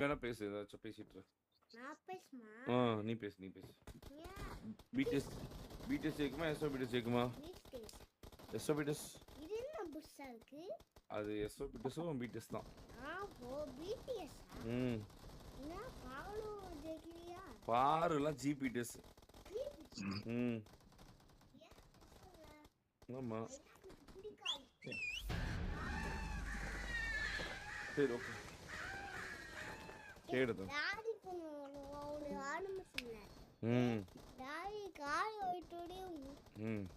வேணா பேசு ஏதாச்சும் பேசிட்டு. நான் பேசுமா? நீ பேசு. பிடிஎஸ் ஜெயிக்குமா எஸ்ஓபிடிஎஸ் ஜெயிக்குமா? எஸ்ஓபிடிஎஸ். இது என்ன புதுசா இருக்கு? அது எஸ்ஓபிடிஎஸும் பிடிஎஸ் தான். பிடிஎஸ். என்ன பாரு ஜெயிக்கலையா? பாருலாம் ஜிபிடிஎஸ். ஆமா. சரி ஓகே. கேடுது. டாடி போனோம் அவளை ஆரம்பிச்சல. டாடி கால் ஓட்டோடி.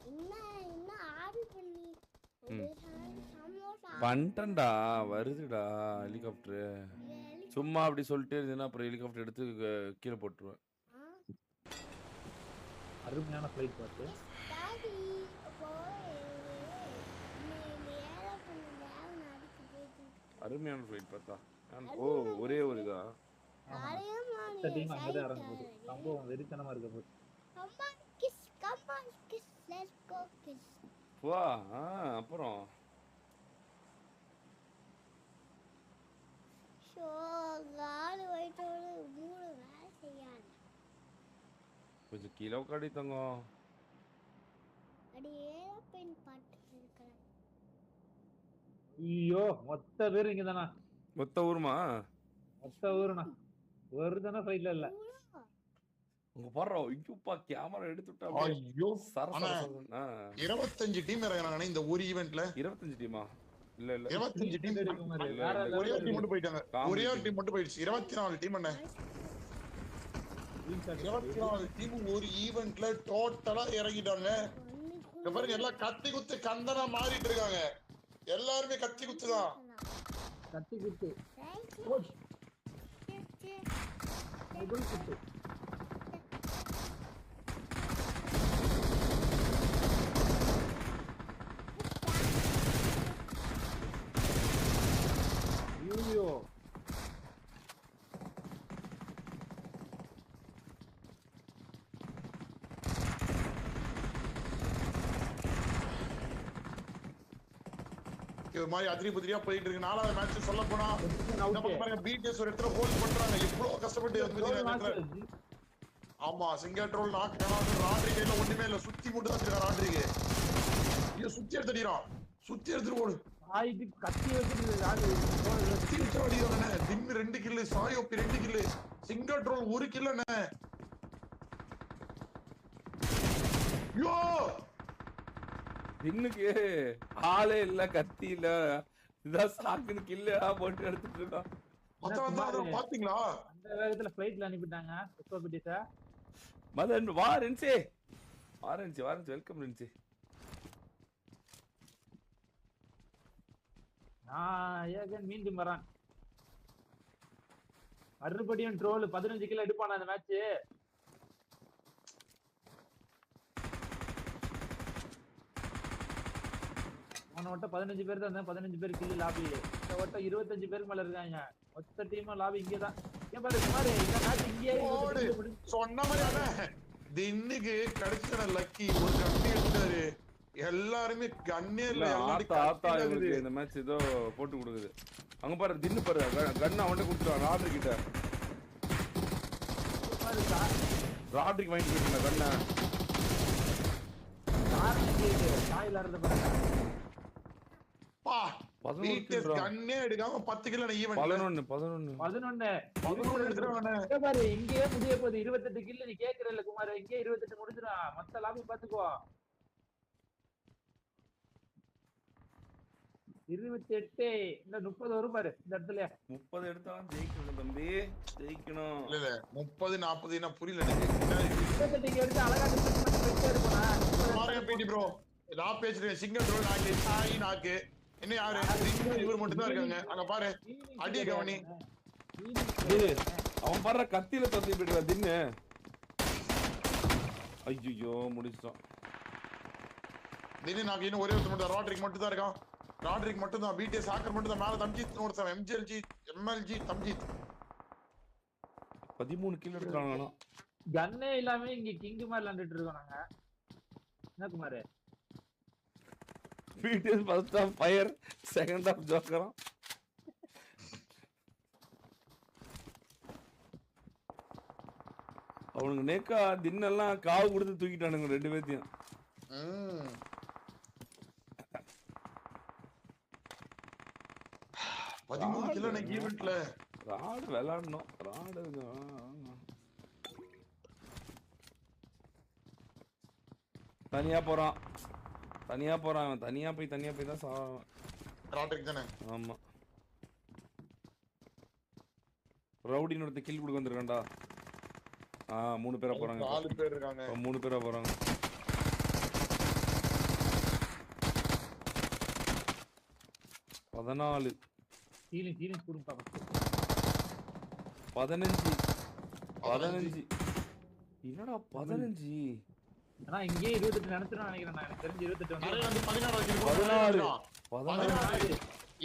என்ன ஆர்டர் பண்ணி பண்ணிட்டேன்டா வருதுடா ஹெலிகாப்டர். சும்மா அப்படி சொல்லிட்டே இருந்தேன்னா அப்புறம் ஹெலிகாப்டர் எடுத்து கீழே போட்டுருவேன். அருமையான ஃப்ளைட் பார்த்து அருமையான ஃப்ளைட் பார்த்தா. ஓ ஒரே ஒரு இதா சம்பவம் வெறித்தனமா இருக்க போது. வா அப்புறம் கொஞ்சம் கீழே உட்காடி தங்கம். ஐயோ மொத்த பேர் இங்கதானா? மொத்த ஊருமா? மொத்த ஊருண்ணா. ஒரு தானே ஃபைட்ல இல்ல. உங்க பாரு இங்குப்பா கேமரா எடுத்துட்டா. ஐயோ 25 டீம் இறங்குறாங்க இந்த ஒரு ஈவென்ட்ல. 25 டீமா? இல்ல 25 டீம் ஒரே ஒரு டீம் மட்டும் போயிட்டாங்க. ஒரே ஒரு டீம் மட்டும் போயிடுச்சு. 24 டீம் என்ன? 24 டீம் ஒரு ஈவென்ட்ல டோட்டலா இறங்கிட்டாங்க. இங்க பாருங்க எல்லாம் கத்தி குத்து கந்தனா மாறிட்டு இருக்காங்க. எல்லாருமே கத்தி குத்துதான். கத்தி குத்து. ஐயோ இது மாதிரி அதிரி புதிரியா போயிட்டு இருக்கு. 4வது மேட்ச் சொல்ல போனா பாருங்க பிடிஎஸ் ஒரு இடத்துல ஹோல்ட் பண்றாங்க. எவ்வளவு கஷ்டப்பட்டு. ஆமா சிங்கட்ரோல் நாக் ராட்ரிக் கையில ஒண்ணுமே இல்ல. சுத்தி மட்டும் தான் இருக்கான் ராட்ரிக். ஐயோ சுத்தி எடுத்துறான். சுத்தி எடுத்துட்டு ஓடு. ஆயிட்டு கத்தி வச்சிட்டு ராட்ரி சுத்தி வச்சு ஓடிறானே. தின் 2 கில், சாயோப்பி 2 கில், சிங்கட்ரோல் 1 கில் அண்ணே. யோ இன்னைக்கு ஆளே இல்ல கத்தி இல்ல. இதான் சாக்குன்னு கில்லா போட்டு எடுத்துட்டு இருக்கோம். பாத்தீங்களா அந்த வேகத்துல ஃளைட்ல அனுப்பிட்டாங்க எஸ்ஓபிடிஸ. மதன் வா ரென்சி. வாரன்சி வெல்கம் ரென்சி. ஏகன் மீண்டும் வரான். மறுபடியும் ட்ரோல் 15 கிலோ எடுப்பானா அந்த மேட்ச். போன வட்டம் 15 பேர் தான். 15 பேர் கில்லு லாபி. இந்த வட்டம் 25 பேருக்கு மேல இருக்காங்க. மொத்த டீமும் லாபி இங்கதான். ஏன் பாரு குமார் இந்த மேட்ச் இங்கேயே சொன்ன மாதிரியான தின்னுக்கு கிடைச்ச லக்கி ஒரு கண்ணி எடுத்தாரு. எல்லாருமே கண்ணே இல்ல. இந்த மேட்ச் ஏதோ போட்டு கொடுக்குது. அங்க பாரு தின்னு பாரு கண்ணு அவன்கிட்ட கொடுத்துருவான் ராட்ரிக் கிட்ட. ராட்ரிக் வாங்கிட்டு போயிட்டு கண்ணை கண்ணே எடுக்காம 10 கிலோ 11 பாரு இங்கேயே முடிய போகுது. 28 கிலோ நீ கேக்குறல்ல குமார். இங்கே 28 முடிஞ்சிடும். மொத்த லாபம் பாத்துக்கோ. 28 இந்த 30 வரும் பாரு இந்த இடத்துல. 30 எடுத்தாலும் ஜெயிக்கணும் தம்பி. ஜெயிக்கணும். இல்ல 30 40 என்ன புரியல எனக்கு. 28 எடுத்து அழகா பாருங்க பிடி ப்ரோ. நான் பேசுறேன் சிங்கட்ரோல் நாக்கு சாய் நாக்கு. என்ன யாரு இவர் மட்டும் தான் இருக்காங்க. அங்க பாரு அடி கவனி. அவன் பாரு கத்தியில தத்தி போயிடுவா தின்னு. ஐயோ முடிச்சிட்டான். தின்னு நாக்கு இன்னும் ஒரே ஒருத்தர் மட்டும் ராட்ரிக் மட்டும் தான் இருக்கான். ராட்ரிக் மட்டும் தான். பிடிஎஸ் ஹேக்கர் மட்டும் தான். மேல தம்ஜித் ஒருத்தன் எம்எல்ஜி தம்ஜித் 13 கிலோ எடுத்துறாங்க. கன்னே இல்லாம இங்க கிங் மாதிரி விளையாண்டுட்டு இருக்கோம் நாங்க. என்ன Kumar? BTS first of fire second of ஜோக்கரம். அவனுக்கு நேக்கா தின்னெல்லாம் காவு கொடுத்து தூக்கிட்டானுங்க 2 பேத்தையும். 13 கிலோ இன்னைக்கு ஈவென்ட்ல. ராடு விளையாடணும். ராடு தனியா போறான். அவன் தனியா போய் தான் சாவான். ராட்ரிக் தானே? ஆமா. ரவுடின்னு ஒருத்த கில் கொடுக்க வந்திருக்கான்டா. 3 பேரா போறாங்க. 4 பேர் இருக்காங்க. 3 பேரா போறாங்க. 14 ஹீலிங் குடுங்க பாப்பா. 15 என்னடா 15? ஆனா இங்கே 28 நினைச்சறேன் நினைக்கிறேன். நான் எனக்கு தெரிஞ்சு 28 வந்து நிறைய வந்து 16 கில் 16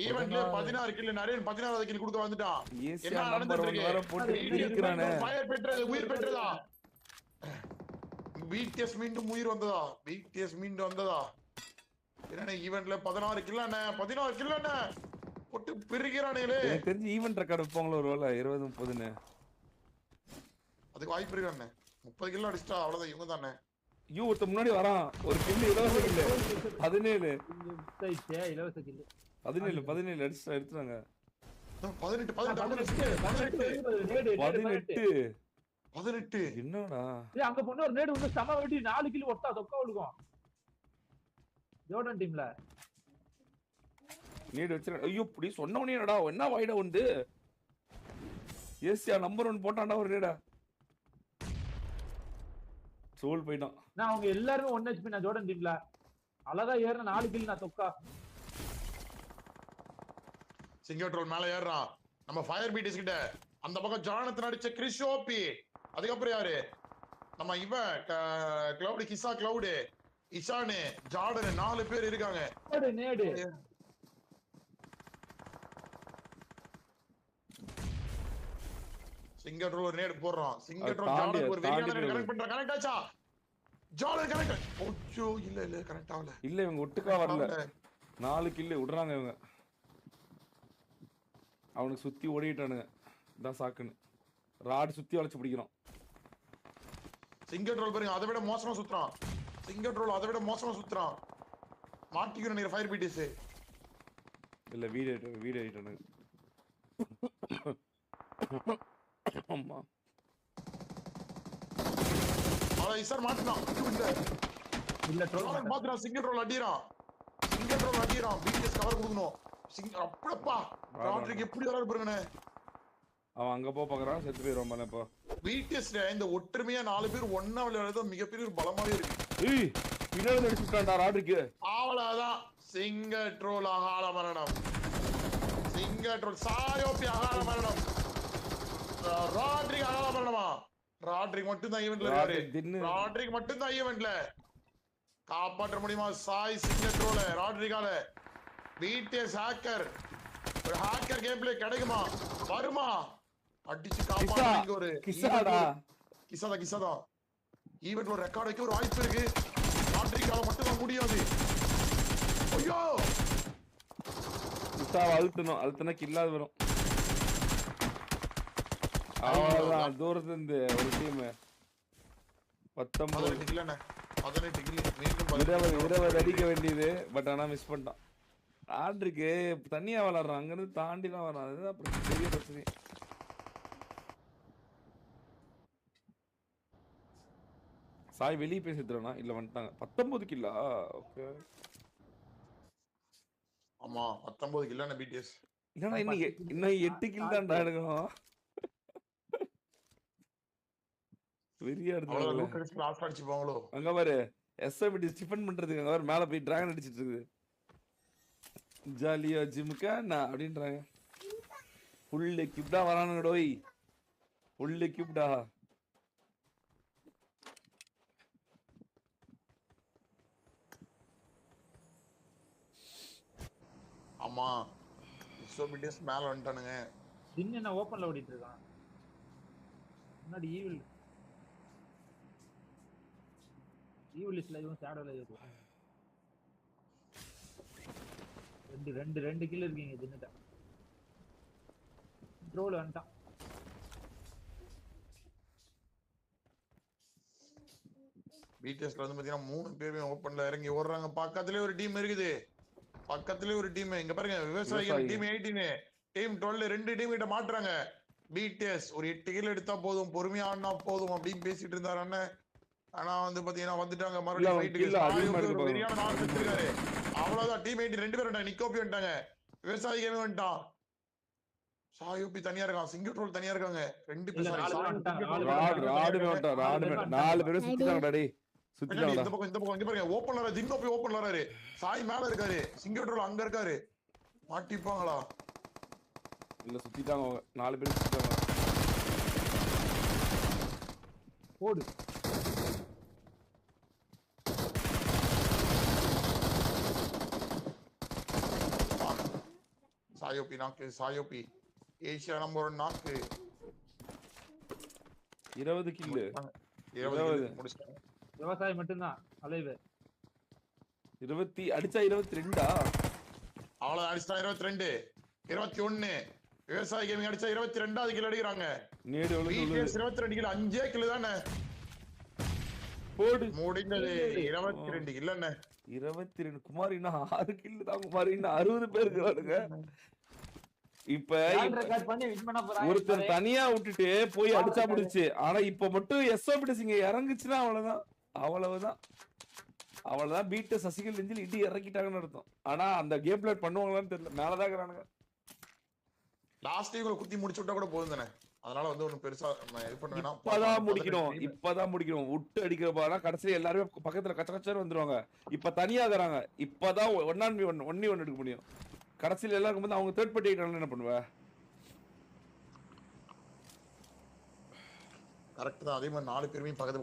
ஈவென்ட்ல 16 கில் நிறைய 16வது கில் கொடுக்க வந்துட்டான். ஈஸியா நம்பர் 1 வர போட்டு இருக்கிறானே. ஃபயர் பெற்றது, உயிர் பெற்றதா? BTS மீண்டும் உயிர் வந்ததா? BTS மீண்டும் வந்ததா? என்னடா ஈவென்ட்ல 16 கில் என்ன? 16 கில் என்ன? போட்டு பிரிக்கிறானேலே. எனக்கு தெரிஞ்சு ஈவென்ட் ரெக்கார்ட் வைப்பாங்களோ ஒருவேளை 20 30ன்னு. அதுக்கு வாய்ப்பு இருக்கானே. 30 கில் அடிச்சிட்டா அவ்வளவுதான் இவங்க தானே. ஐயோ ஒருத்த முன்னாடி வரான். ஒரு கில் இலவச கில் 17 இலவச கில் 17 அடிச்சு எடுத்துறாங்க. 18 என்னடா அங்க பொண்ணு ஒரு நேடு வந்து சம வெட்டி 4 கிலோ ஒட்டா சொக்கா விழுகும். ஜோர்டன் டீம்ல நீடு வச்சிர. ஐயோ இப்படி சொன்னவனே என்னடா என்ன வாய்டா வந்து ஏசியா நம்பர் 1 போட்டான்டா ஒரு நேடா. சோல் போய்டான். நான் அவங்க எல்லாரும் 1 HP நான் ஜோர்டன் டீம்ல அழகா ஏறன 4 கிலோ நான் சொக்கா. சிங்கட்ரோல் மேல ஏறான். நம்ம ஃபயர் பீட்டிஸ் கிட்ட அந்த பக்கம் ஜானத்தன் அடிச்ச கிறிஷோபி. அதுக்கப்புறம் யாரு? நம்ம கிளவுட் கிசா கிளவுட் இஷானு ஜார்டன் 4 பேர் இருக்காங்க. நேடு சிங்கட்ரோல் ஒரு நேடு போடுறான். சிங்கட்ரோல் ஜார்டன் ஒரு வெரியான நேடு கனெக்ட் பண்றான். கனெக்ட் ஆச்சா? Jordan connect. ஓச்சோ இல்ல கனெக்ட் ஆகல. இல்ல இவங்க ஒட்டுக்கா வரல. 4 கில் விடுறாங்க இவங்க. அவனுக்கு சுத்தி ஓடிட்டானுங்க. இதான் சாக்குன்னு ராட் சுத்தி வளைச்சு பிடிக்கிறான். சிங்கட்ரோல் பாருங்க அதை விட மோசமா சுத்துறான். சிங்கட்ரோல் அதை விட மோசமா சுத்துறான். மாட்டிக்கிற நீங்க ஃபயர் பீட்டிஸ் இல்ல வீடியோ ஆயிட்டானுங்க. அம்மா அவன் இசார் மாட்டினான். இல்ல ட்ரோல் மாத்திரான். சிங்கட்ரோல் அடிறான். பிடிஎஸ் கவர் கொடுக்கணும். அப்படிப்பா ராட்ரிக் எப்படி வராரு பாருங்கண்ணே. அவன் அங்க பாக்குறான். செத்து போயிடுவான் பாரு. இப்போ பிடிஎஸ்ல இந்த ஒற்றுமையா 4 பேர் ஒண்ணா விளையாடுறது மிகப்பெரிய ஒரு பலமாவே இருக்கு. ஏய் பின்னாடி அடிச்சுட்டான்டா ராட்ரிக். அவ்வளவுதான். சிங்கட்ரோல் அகால மரணம். சிங்கட்ரோல் சாயோபி அகால மரணம். ராட்ரிக் அகால மரணமா? ராட்ரிக் மட்டும் தான் ஈவென்ட்ல இருக்காரு. ராட்ரிக் மட்டும் தான் ஈவென்ட்ல. காப்பாற்ற முடியுமா சாய் சிங்கட்ரோல ராட்ரிகால? பிடிஎஸ் ஹேக்கர் ஒரு ஹேக்கர் கேம் பிளே கிடைக்குமா? வருமா? அடிச்சு காப்பாத்துறீங்க. ஒரு கிசாதா ஈவென்ட் ஒரு ரெக்கார்ட் வைக்க ஒரு வாய்ப்பு இருக்கு. ராட்ரிகால மட்டும் தான் முடியாது. ஐயோ கிசாவை அழுத்தினா கில்லாது வரும். அவ்வளவுதான். தூரத்துல இருந்து ஒரு டீம் 19 கில் 18 கில் மீண்டும் 20 அடிக்க வேண்டியது. பட் ஆனா மிஸ் பண்ணிட்டான். ஆட்ருக்கு தனியா விளாடுறான். அங்க இருந்து தாண்டி தான் வரான். அதுதான் பெரிய பிரச்சனை. சாய் வெளியே போய் செத்துறானா? இல்ல வந்துட்டாங்க. 19 கில்லா? ஓகே. ஆமா 19 கில் பிடிஎஸ். என்னடா இன்னும் 8 கில் தான்டா எடுக்கணும். வெறியா அடிச்சுப்பாங்களோ. அங்க பாரு எஸ்எபிடி ஸ்டிஃபன் பண்றதுக்கு அங்க பாரு மேல போய் டிராகன் அடிச்சிட்டு இருக்குது. ஜாலியா ஜிம்முக்கா நான் அப்படின்றாங்க. ஃபுல் எக்யூப்டா வரானுங்க டோய். ஃபுல் எக்யூப்டா. ஆமா எஸ்எபிடிஸ் மேல வந்துட்டானுங்க. என்ன ஓபன்ல ஓடிட்டு இருக்கான். முன்னாடி ஈவில் லிஸ்ட்ல இவன் ஷேடோல இருக்கு. ரெண்டு கில் இருக்கீங்க. தின்னுட்டா ட்ரோல் வந்துட்டான். பிடிஎஸ்ல வந்து பாத்தீங்கன்னா 3 பேருமே ஓபன்ல இறங்கி ஓடுறாங்க. பக்கத்துலயே ஒரு டீம் இருக்குது. பக்கத்துலயே ஒரு டீம். இங்க பாருங்க விவசாயிகள் டீம் 18 டீம் 12 2 டீம் கிட்ட மாட்டுறாங்க. பிடிஎஸ் ஒரு 8 கில் எடுத்தா போதும், பொறுமையா ஆடினா போதும் அப்படின்னு பேசிட்டு இருந்தாரு அண்ணன். ஆனா வந்து பாத்தீங்கன்னா வந்துட்டாங்க மறுபடியும் ஃபைட்டுக்கு. சரியான நாள் வச்சிருக்காரு. அவ்வளவுதான் டீம் 18 2 பேர் வந்துட்டாங்க. நிக்கோப்பி வந்துட்டாங்க. விவசாயி கேமே வந்துட்டான். சாயோபி தனியா இருக்கான். சிங்கட்ரோல் தனியா இருக்காங்க. 2 பேர் ராடு 4 பேரும் சுத்திட்டாங்கடா டேய். சுத்திட்டாங்கடா. இந்த பக்கம் இங்க பாருங்க. ஓபன்ல வர ஜிங்கோப்பி ஓபன்ல வராரு. சாய் மேல இருக்காரு. சிங்கட்ரோல் அங்க இருக்காரு. மாட்டிப்பாங்களா? இல்ல சுத்திட்டாங்க. 4 பேரும் சுத்திட்டாங்க. ஓடு. சாயோபி நாக்கு. சாயோபி ஏசியா நம்பர் 1 நாக்கு. 20 கில். 20 முடிச்சாங்க. விவசாயி மட்டும்தான் அலைவு. 20 அடிச்சா 22ஆ? அவ்வளவு அடிச்சா 22 21. விவசாயி கேமிங் அடிச்சா 22வது கில் அடிக்கிறாங்க. நேடு எவ்வளவு 22 கில் 5 கில் தானே. போடு. முடிஞ்சது 22 கில் அண்ணே. 22 குமார் இன்னும் 6 கில் தான் குமார். இன்னும் 60 பேர் இருக்கானுங்க. இப்ப ஒருத்தர் தனியா விட்டுட்டு போய் அடிச்சா முடிச்சு. ஆனா இப்ப மட்டும் எஸ்ஓபிடிஸ் இங்க இறங்குச்சுன்னா அவ்வளவுதான் பீட்ட சசிகல் நெஞ்சில் இடி இறக்கிட்டாங்கன்னு அர்த்தம். ஆனா அந்த கேம் பிளே பண்ணுவாங்களான்னு தெரியல. மேலதான் இருக்கிறானுங்க. லாஸ்ட் இவங்களை குத்தி முடிச்சு விட்டா கூட போதும் தானே. அதனால வந்து ஒண்ணு பெருசா இது பண்ண வேணாம். இப்பதான் முடிக்கணும். விட்டு அடிக்கிற போனா கடைசியில எல்லாருமே பக்கத்துல கச்ச கச்சன்னு வந்துருவாங்க. இப்ப தனியா இருக்கிறாங்க. இப்பதான் 1v1 எடுக்க முடியும். கடைசியில எல்லாருக்கும் வந்து அவங்க தேர்ட் பார்ட்டி என்ன பண்ணுவ? கரெக்ட் தான். அதே மாதிரி 4 பேருமே பக்கத்துல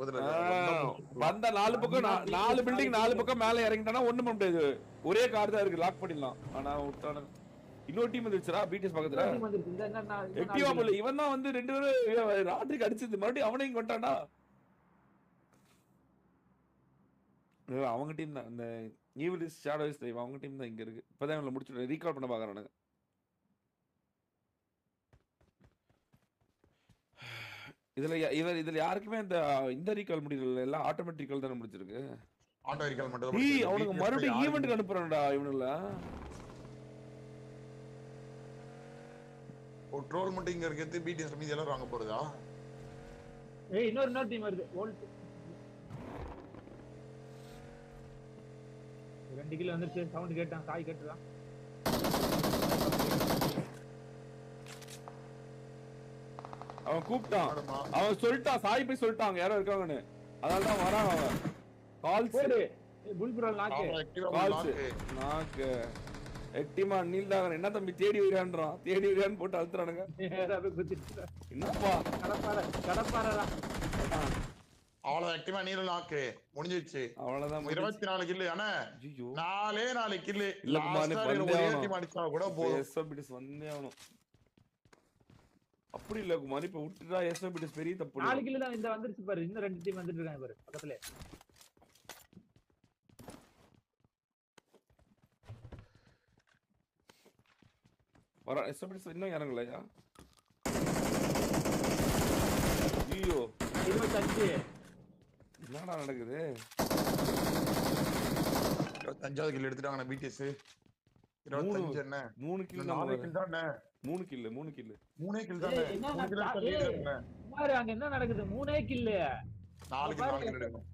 வந்த 4 பக்கம் 4 பில்டிங் 4 பக்கம் மேல இறங்கிட்டானா ஒண்ணும் பண்ண முடியாது. ஒரே கார் தான் இருக்கு. லாக் பண்ணிடலாம். ஆனா விட்டானுங்க. இன்னொரு டீம் வந்துருச்சுடா பிடிஎஸ் பக்கத்துல. எக்டிவா போல. இவன் தான் வந்து 2 பேரும் ராட்ரிக்கு அடிச்சது. மறுபடியும் அவனையும் இங்க வந்துட்டான்டா. அவங்க டீம் தான். இந்த ஈவிலிஸ் ஷேடோஸ் தெய்வம் அவங்க டீம் தான் இங்க இருக்கு. இப்பதான் இவங்களை முடிச்சு ரீகால் பண்ண பாக்குறானுங்க. இதுல யாருக்குமே இந்த ரீகால் முடியல. எல்லாம் ஆட்டோமேட்டிக் ரீகால் தான முடிச்சிருக்கு. ஆட்டோ ரீகால் மட்டும். அவனுக்கு மறுபடியும் ஈவென்ட்க்கு அனுப்புறான்டா இவனுல. ஒரு ட்ரோல் மட்டும் இங்க இருக்குது. பிடிஎஸ் மீதி எல்லாம் வாங்க போறதா? ஏய் இன்னொரு டீம் வருது. வோல்ட் 2 கிலோ வந்துருச்சு. சவுண்ட் கேட்டான். சாய் கேட்டுதான். அவன் கூப்பிட்டான். அவன் சொல்லிட்டான். சாய் போய் சொல்லிட்டாங்க யாரோ இருக்காங்கன்னு. அதனால தான் வரான் அவன். கால்ஸ் புல் ப்ரோ நாக்கு. கால்ஸ் நாக்கு. எக்டிமா நீல்தாகன் என்ன தம்பி தேடி வரான்றான். தேடி வரான்னு போட்டு அழுத்துறானுங்க. என்னப்பா கடப்பாரடா. அவ்வளவு எக்டிமா நீல நாக்கு முடிஞ்சிருச்சு. அவ்வளவுதான். 24 கில். ஆனா ஐயோ 4 கில். இல்ல குமார் அடிச்சா கூட போதும். எஸ்ஓபிடிஸ் வந்தே ஆகணும். அப்படி இல்ல குமார். இப்ப விட்டுட்டா எஸ்ஓபிடிஸ் பெரிய தப்பு. 4 கில் தான் இந்த வந்துருச்சு பாரு. இன்னும் 2 டீம் வந்துட்டு இருக்காங்க பாரு பக்கத்துல. வர எஸ்ஓபிடிஸ் இன்னும் இறங்கலையா? ஐயோ 25. என்னடா நடக்குது? 25வது கில் எடுத்துட்டாங்க பிடிஎஸ். 25 என்ன 3 கில் 4 கில் தானே. 3 கில் 3 கில் 3 கில் தானே. பாரு அங்க என்ன நடக்குது. 3 கில் 4 கில் எடுக்கணும்.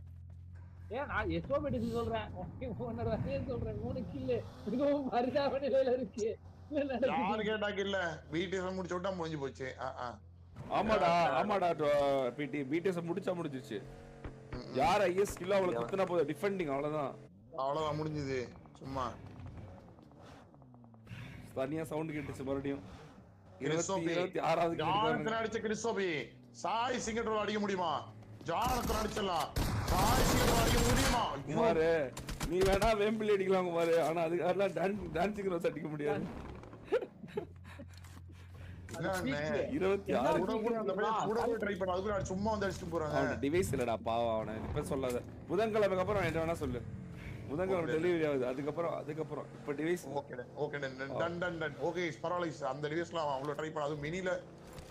ஏன் நான் எஸ்ஓபிடிஸ் சொல்றேன். ஓகே ஓனர் அதே சொல்றேன். 3 கில் இதுவும் பரிதாபநிலையில இருக்கு. யாரு கேட்டா கில்ல பிடிஎஸ் முடிச்சு விட்டா முடிஞ்சு போச்சு. ஆமாடா பிடி பிடிஎஸ் முடிச்சா முடிஞ்சிச்சு. யார் ஐஎஸ் கில் அவள குத்துனா போதும். டிஃபெண்டிங் அவ்வளவுதான் முடிஞ்சது. சும்மா தனியா சவுண்ட் கேட்டுச்சு. மறுபடியும் 26வது ஜானத்தன் அடிச்ச கிறிஸ்டோபி. சாய் சிங்கட்ரோல் அடிக்க முடியுமா? ஜானத்தன் அடிச்சலாம். சாய் சிங்கட்ரோல் அடிக்க முடியுமா? குமார் நீ வேணா வேம்பிள் அடிக்கலாம் குமார். ஆனா அதுக்காக டான்சிங் ரோஸ் அடிக்க முடியாது. 26 கூட ட்ரை பண்ண. அதுக்கு நான் சும்மா வந்து அடிச்சிட்டு போறாங்க. அவன டிவைஸ் இல்லடா பாவம். அவன இப்ப சொல்லாத. புதன்கிழமைக்கு அப்புறம் என்ன வேணா சொல்லு. புதன்கிழமை டெலிவரி ஆகுது. அதுக்கப்புறம் இப்ப டிவைஸ் ஓகே டன் ஓகே பரவாயில்லை. அந்த டிவைஸ்லாம் அவ்வளவு ட்ரை பண்ண. அது மினில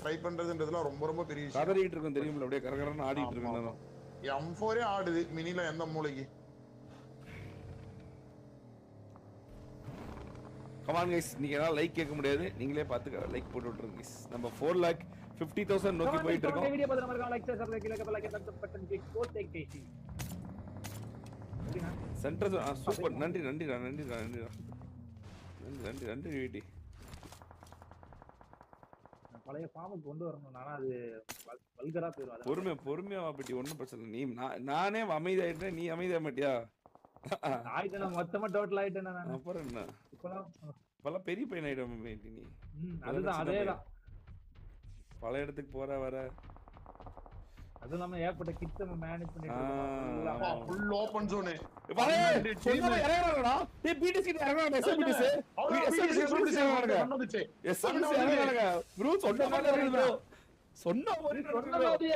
ட்ரை பண்றதுன்றதுலாம் ரொம்ப ரொம்ப பெரிய விஷயம். கதறிட்டு இருக்கும் தெரியும்ல. அப்படியே கரகரன்னு ஆடிட்டு இருக்கேன். M4 ஆடுது மினில எந்த மூளைக்கு? கமான் கைஸ், நீங்க எல்லாம் லைக் கேட்க முடியாது, நீங்களே பார்த்து லைக் போட்டு விட்டுருங்க கைஸ். நம்ம 4,50,000 நோக்கி போயிட்டு இருக்கோம். வீடியோ பார்த்து நம்ம like share subscribe click like button click go take KC. Centre super. நன்றி நன்றிடா நன்றிடா நன்றிடா நன்றி நன்றி வீட்டி. பழைய ஃபார்முக்கு கொண்டு வரணும், ஆனா அது வல்கரா போயிடும். பொறுமையா வாப்பிட்டி, ஒன்றும் பிரச்சனை இல்லை. நீ நானே அமைதியாயிட்டேன், நீ அமைதியாக மாட்டியா? ஆயிட்டேன், மொத்தமா டோட்டல் ஆயிட்டேன் நான். அப்புறம் என்ன, இப்பெல்லாம் பெரிய பையன் ஆயிடும் நீ. அதுதான் அதேதான், பல இடத்துக்கு போற வர. அது இல்லாம ஏற்பட்ட கிட்ட மேனேஜ் பண்ணிட்டு ஃபுல் ஓபன் ஜோன். இறங்கறாங்கடா. டேய் பிடிசி கிட்ட இறங்கறாங்க. எஸ்பிடிசி இறங்கறாங்க ப்ரோ. சொன்ன மாதிரி இறங்குது ப்ரோ. சொன்ன மாதிரி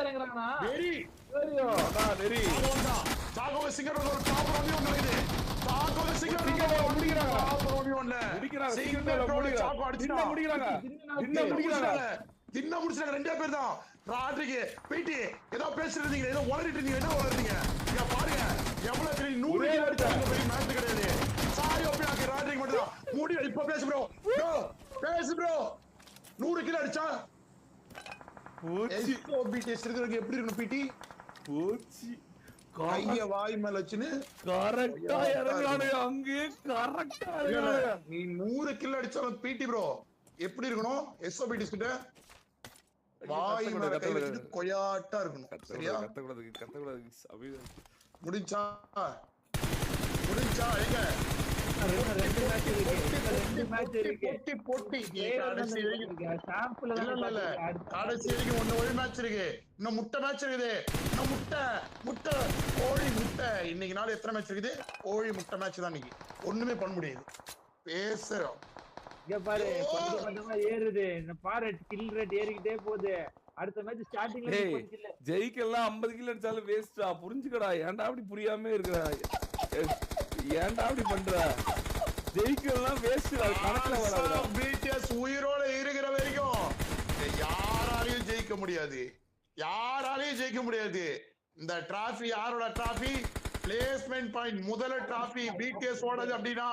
இறங்கறாங்கனா வெரி வெரியோ வெரி சாகோ சிங்கர் ஒரு டாப் ரோமி ஒன்னு இருக்குது. சாகோ சிங்கர் முடிக்கறாங்க. டாப் ரோமி ஒன்னு முடிக்கறாங்க. சிங்கர் ரோமி சாகோ அடிச்சா முடிக்கறாங்க. தின்ன முடிச்சாங்க. ரெண்டே பேர் தான். ராட்ரிக்கு பீட்டி ஏதோ பேசிட்டு இருந்தீங்க, ஏதோ உளறிட்டு இருந்தீங்க. என்ன உளறீங்க? இங்க பாருங்க எவ்வளவு பெரிய 100 கிலோ அடிச்சாங்க. பெரிய மேட்ச் கிடையாது. சாரி ஓபியாக்கு ராட்ரிக்கு மட்டும் தான் மூடி. இப்ப பேசு ப்ரோ. பேசு ப்ரோ. 100 கிலோ அடிச்சா போச்சி. ஓபிடிஎஸ் இருக்குறதுக்கு எப்படி இருக்கணும் பீட்டி? போச்சி. கைய வாய் மேல வச்சுன்னு கரெக்ட்டா இறங்கறானே. அங்கே கரெக்ட்டா இறங்கறானே. நீ 100 கிலோ அடிச்சாலும் பீட்டி ப்ரோ எப்படி இருக்கணும்? எஸ்ஓபிடிஎஸ் கிட்ட வாய் மேல கை வச்சிட்டு கொயாட்டா இருக்கணும். சரியா? கத்தக்கூடாது. முடிஞ்சா எங்க ரெண்டு மேட்ச் இருக்கு. பொட்டி கடைசி வரைக்கும் சாம்பிள் இல்ல கடைசி வரைக்கும் ஒரு மேட்ச் இருக்கு. இன்னும் முட்டை மேட்ச் இருக்குது. இன்னும் முட்டை கோழி முட்டை. இன்னைக்கு நாள் எத்தனை மேட்ச் இருக்குது? கோழி முட்டை மேட்ச் தான் இன்னைக்கு. ஒண்ணுமே பண்ண முடியாது. பேசுறோம். இங்க பாரு கொஞ்சமா ஏறுது. இந்த பாரு கில் ரேட் ஏறிக்கிட்டே போகுது. அடுத்த மேட்ச் ஸ்டார்டிங்ல போயிடுச்சு. ஜெயிக்கலாம் 50 கிலோ அடிச்சாலும் வேஸ்டா. புரிஞ்சுக்கடா. ஏன்டா அப்படி புரியாம இருக்கற? ஏன்டா அப்படி பண்ற? ஜெயிக்கலாம் வேஸ்ட். அது கணக்குல வராதுடா. பிடிஎஸ் உயிரோட இருக்கிற வரைக்கும் யாராலையும் ஜெயிக்க முடியாது. இந்த டிராஃபி யாரோட டிராஃபி? பிளேஸ்மெண்ட் பாயிண்ட் முதல்ல டிராஃபி பிடிஎஸ் ஓடது அப்படின்னா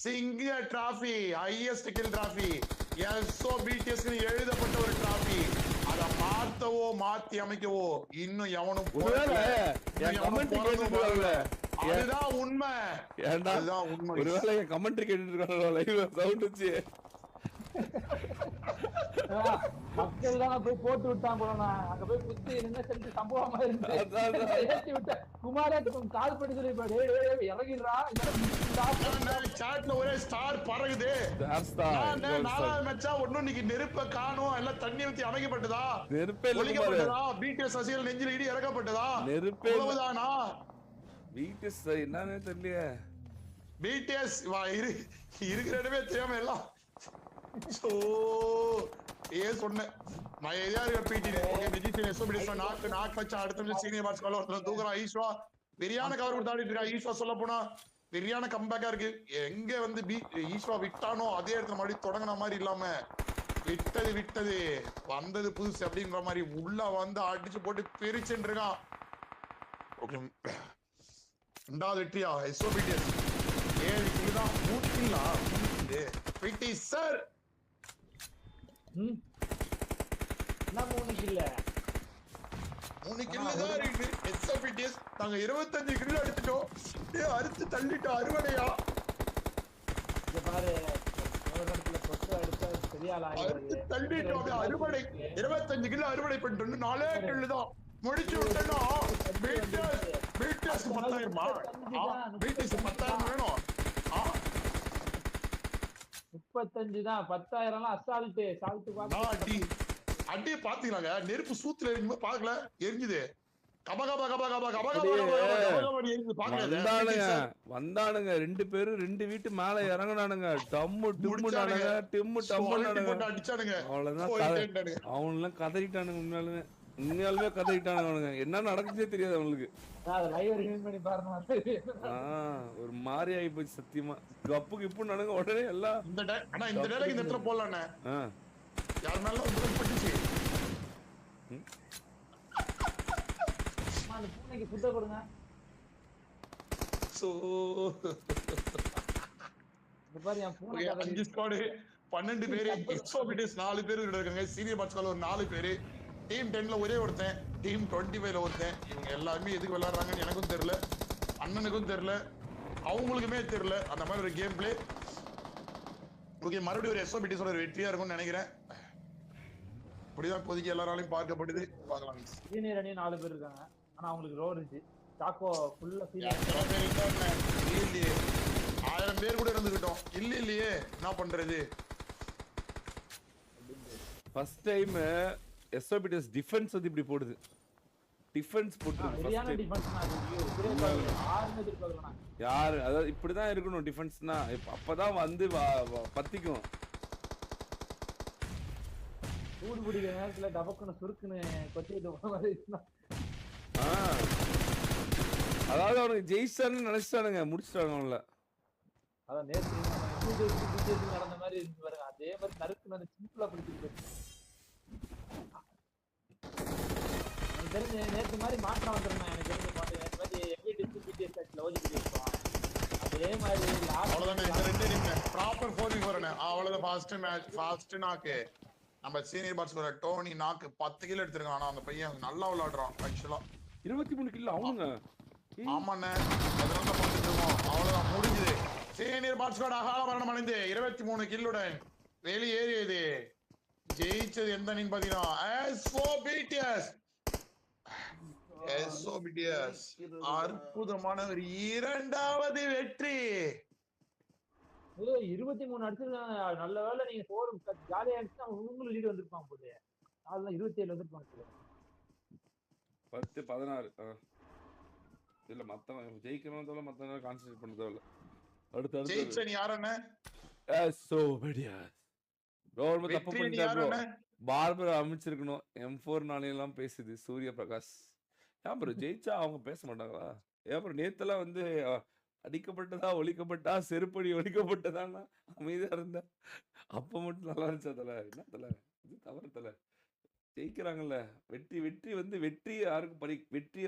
சிங்க டிராஃபி, ஹையஸ்ட் கில் டிராஃபி, எஸ்ஓ பிடிஎஸ் எழுதப்பட்ட ஒரு டிராஃபி. அத மாத்தவோ மாத்தி அமைக்கவோ இன்னும் எவனும் அதுதான் உண்மை. ஒருவேளை என் கமெண்ட்ரி கேட்டுட்டு இருக்காங்க லைவ்ல சவுண்ட் வச்சு. மக்கள் தான் போய் போட்டு விட்டான் போனா. அங்க போய் குத்தி என்ன செஞ்சு சம்பவமா இருந்து ஏத்தி விட்ட குமாரத்துக்கும் கால் பண்ணி சொல்லி இறங்கிடுறா. சாட்ல ஒரே ஸ்டார் பறகுது. நாலாவது மேட்சா ஒன்னும் இன்னைக்கு நெருப்ப காணும். எல்லாம் தண்ணி ஊத்தி அமைக்கப்பட்டதா? நெருப்பே ஒழிக்கப்பட்டதா? பிடிஎஸ் சசிகல் நெஞ்சில் இடி இறக்கப்பட்டதா? நெருப்பே தானா? பிடிஎஸ் என்னன்னு தெரியல. பிடிஎஸ் இருக்கிற இடமே தெரியாம எல்லாம் சொன்னேன். நான் எதையா இருக்க பிடி மெஜிஷியன் எஸ்ஓபிடிஎஸ் நாக்கு வச்சா அடுத்த சீனியர் மார்க்ஸ் கால ஒருத்தர் தூக்குறான். ஈஸ்வா வெறியான கவர் கொடுத்தாடிட்டு இருக்கா. ஈஸ்வா சொல்ல போனா வெறியான கம்பேக்கா இருக்கு. எங்க வந்து ஈஸ்வா விட்டானோ அதே இடத்துல மறுபடியும் தொடங்கின மாதிரி இல்லாம விட்டது வந்தது புதுசு அப்படின்ற மாதிரி உள்ள வந்து அடிச்சு போட்டு பிரிச்சுட்டு இருக்கான். ரெண்டாவது வெற்றியா எஸ்ஓபிடிஎஸ் 7 கிலோ தான். 100 சார் என்ன 3 கில்ல 3 கிலோ தான் இருக்கு. எஸ்ஓபிடிஎஸ் நாங்க 25 கிலோ அடிச்சிட்டோம். அறுத்து தள்ளிட்டோம். அறுவடையா இங்க பாரு ஒரு இடத்துல கொத்து அடிச்சா சரியால ஆயிடுது. தள்ளிட்டோம். அறுவடை 25 கிலோ அறுவடை பண்ணிட்டு 4 கிலோ தான் முடிச்சு விட்டோம். பிடிஎஸ் 10,000மா? பிடிஎஸ் 10,000 வேணும். 35 தான். 10,000 அசால்ட் பாத்து அடி பாத்தீங்களாங்க? நெருப்பு சூத்துல எரிஞ்சு பாக்கல? எரிஞ்சுது. வந்தானுங்க 2 பேரும் 2 வீட்டு மேல இறங்குனானுங்க. டம்மு டிம்முனானுங்க. டிம்மு டம்முனானுங்க. அடிச்சானுங்க. அவ்வளவுதான். அவனுங்க கதறிட்டானுங்க. உண்மையாலுமே கதறிட்டானுங்க. என்ன நடக்குதே தெரியாது அவங்களுக்கு. ஒரு மாதிரி ஆகி போச்சு சத்தியமா. கப்புக்கு இப்போ நடங்க உடனே எல்லாம் இந்த நேரம் இந்த இடத்துல போடலானே. யார் மேல பட்டுச்சு இன்னைக்கு ஃபுட்டை கொடுங்க. சோ இந்த பாரு என் பூனை கதை 5 ஸ்குவாட் 12 பேரு எக்ஸோபிட்டிஸ் 4 பேர் இருக்காங்க. சீனியர் பாட்ஸ்கால ஒரு 4 பேரு. டீம் 10ல ஒரே ஒருத்தன், டீம் 25ல ஒருத்தன். இவங்க எல்லாருமே எதுக்கு விளையாடுறாங்கன்னு எனக்கும் தெரியல, அண்ணனுக்கும் தெரியல, அவங்களுக்குமே தெரியல. அந்த மாதிரி ஒரு கேம் பிளே. ஓகே, மறுபடியும் ஒரு எக்ஸோபிட்டிஸோட ஒரு வெற்றியா இருக்கும்னு நினைக்கிறேன். இப்படிதான் இப்போதைக்கு எல்லாராலையும் பார்க்கப்படுது. பார்க்கலாம். சீனியர் அணி 4 பேர் இருக்காங்க. ஆனா அவங்களுக்கு ரோல் இருக்கு. சாக்கோ ஃபுல்லா சீனியர். எத்தனை பேர் இருக்காங்க இல்லையே, 1000 பேர் கூட இருந்துகிட்டோம். இல்லையே என்ன பண்றது. ஃபர்ஸ்ட் டைம் எஸ்ஓபிடிஎஸ் டிஃபென்ஸ் வந்து இப்படி போடுது. டிஃபென்ஸ் போட்டுருக்கு சரியான ஃபர்ஸ்ட் டைம். டிஃபென்ஸ்னா அது யாருமே எதிர்பார்க்கணும். யாரு அதாவது இப்படிதான் இருக்கணும் டிஃபென்ஸ்னா. அப்பதான் வந்து பத்திக்கும். சூடு பிடிக்கிற நேரத்துல டபக்குன்னு சுருக்குன்னு கொத்திட்டு போன மாதிரி இருந்தா. அதாவது அவனுக்கு ஜெயிச்சான்னு நினைச்சிட்டானுங்க, முடிச்சிட்டாங்க அவங்கள. அதான் நேற்று நடந்த மாதிரி இருந்து பாருங்க. அதே மாதிரி நறுக்குன்னு அந்த சிம்பிளா பிடிச்சிட்டு எனக்கு தெரிஞ்சு நேற்று மாதிரி மாற்றம் வந்துருந்தேன். எனக்கு தெரிஞ்சு நேற்று மாதிரி எப்படி டிஸ்ட்ரிபியூட் லோஜிக் இருக்கும். அதே மாதிரி அவ்வளவுதான். இந்த 2 டீம் ப்ராப்பர் ஃபோர்மிங் வரணும். அவ்வளவுதான். ஃபர்ஸ்ட் மேட்ச் ஃபர்ஸ்ட் நாக்கு நம்ம சீனியர் பாட்ஸ்ல டோனி நாக்கு 10 கிலோ எடுத்துருக்கான். ஆனா அந்த பையன் நல்லா விளையாடுறான் ஆக்சுவலா. 23 கிலோ அவனுங்க. ஆமாண்ணே, அதனால பார்த்துட்டு இருக்கோம். அவ்வளவுதான், முடிஞ்சுது. சீனியர் பாட்ஸ்கோட அகால மரணம் அடைந்து 23 கில்லுடன் வெளியேறியது. ஜெயிச்சது எந்த அணின்னு பாத்தீங்கன்னா எஸ்ஓபிடிஎஸ். அற்புதமான ஒரு 2வது வெற்றி. 23 அடிச்சிருக்காங்க. நல்ல வேலை நீங்க 4 ஜாலியா அடிச்சா உங்களுக்கு லீடு வந்திருப்பாங்க போது. அதெல்லாம் 27 வந்திருப்பாங்க. 10 16 இல்ல மத்தவன் ஜெயிக்கணும் தவிர மத்தவங்க கான்சென்ட்ரேட் பண்ணதோ இல்ல. அடுத்து ஜெயிச்ச நீ யாரண்ணே? எஸ்ஓபிடிஎஸ். ரொம்ப தப்பு பண்ணிட்டாரு. பார்பர் அமைச்சிருக்கணும். M4 நாளையெல்லாம் பேசுது சூரிய பிரகாஷ். ஏன் ப்ரோ ஜெயிச்சா அவங்க பேச மாட்டாங்களா? ஏன் ப்ரோ நேத்தெல்லாம் வந்து அடிக்கப்பட்டதா ஒழிக்கப்பட்டா செருப்படி ஒழிக்கப்பட்டதான்னா அமைதியா இருந்தா அப்ப மட்டும் நல்லா இருந்துச்சா தல? என்ன தல இது தவறு தல. ஜெயிக்கிறாங்கல்ல. வெற்றி வந்து வெற்றி யாருக்கும் வெற்றி